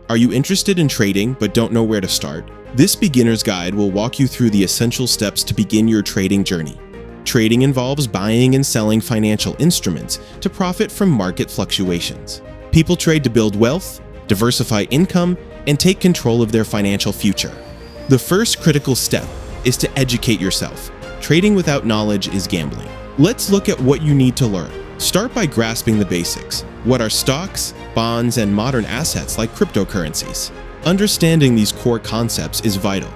Are you interested in trading but don't know where to start? This beginner's guide will walk you through the essential steps to begin your trading journey. Trading involves buying and selling financial instruments to profit from market fluctuations. People trade to build wealth, diversify income, and take control of their financial future. The first critical step is to educate yourself. Trading without knowledge is gambling. Let's look at what you need to learn. Start by grasping the basics. What are stocks, bonds, and modern assets like cryptocurrencies? Understanding these core concepts is vital.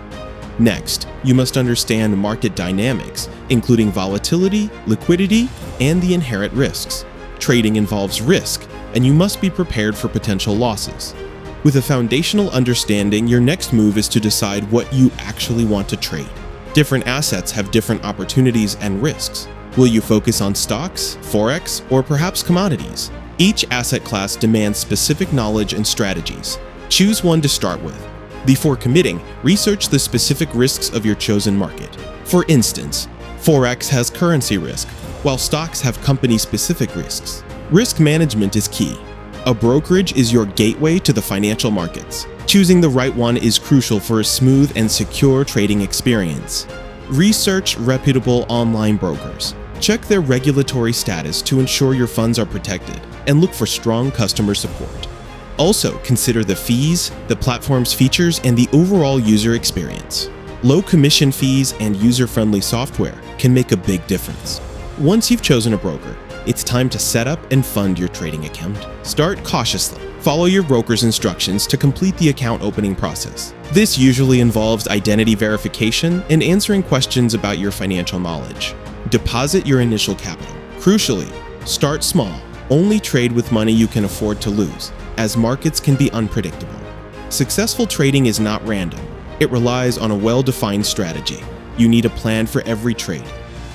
Next, you must understand market dynamics, including volatility, liquidity, and the inherent risks. Trading involves risk, and you must be prepared for potential losses. With a foundational understanding, your next move is to decide what you actually want to trade. Different assets have different opportunities and risks. Will you focus on stocks, Forex, or perhaps commodities? Each asset class demands specific knowledge and strategies. Choose one to start with. Before committing, research the specific risks of your chosen market. For instance, Forex has currency risk, while stocks have company-specific risks. Risk management is key. A brokerage is your gateway to the financial markets. Choosing the right one is crucial for a smooth and secure trading experience. Research reputable online brokers. Check their regulatory status to ensure your funds are protected, and look for strong customer support. Also, consider the fees, the platform's features, and the overall user experience. Low commission fees and user-friendly software can make a big difference. Once you've chosen a broker, it's time to set up and fund your trading account. Start cautiously. Follow your broker's instructions to complete the account opening process. This usually involves identity verification and answering questions about your financial knowledge. Deposit your initial capital. Crucially, start small. Only trade with money you can afford to lose, as markets can be unpredictable. Successful trading is not random. It relies on a well-defined strategy. You need a plan for every trade.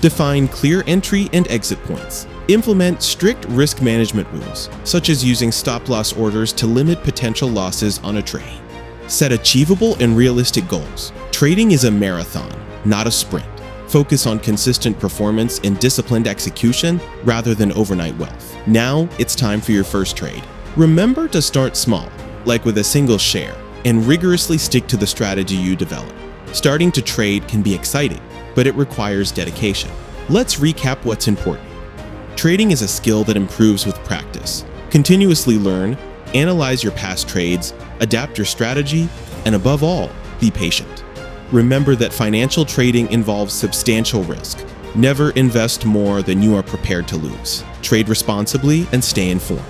Define clear entry and exit points. Implement strict risk management rules, such as using stop-loss orders to limit potential losses on a trade. Set achievable and realistic goals. Trading is a marathon, not a sprint. Focus on consistent performance and disciplined execution rather than overnight wealth. Now, it's time for your first trade. Remember to start small, like with a single share, and rigorously stick to the strategy you develop. Starting to trade can be exciting, but it requires dedication. Let's recap what's important. Trading is a skill that improves with practice. Continuously learn, analyze your past trades, adapt your strategy, and above all, be patient. Remember that financial trading involves substantial risk. Never invest more than you are prepared to lose. Trade responsibly and stay informed.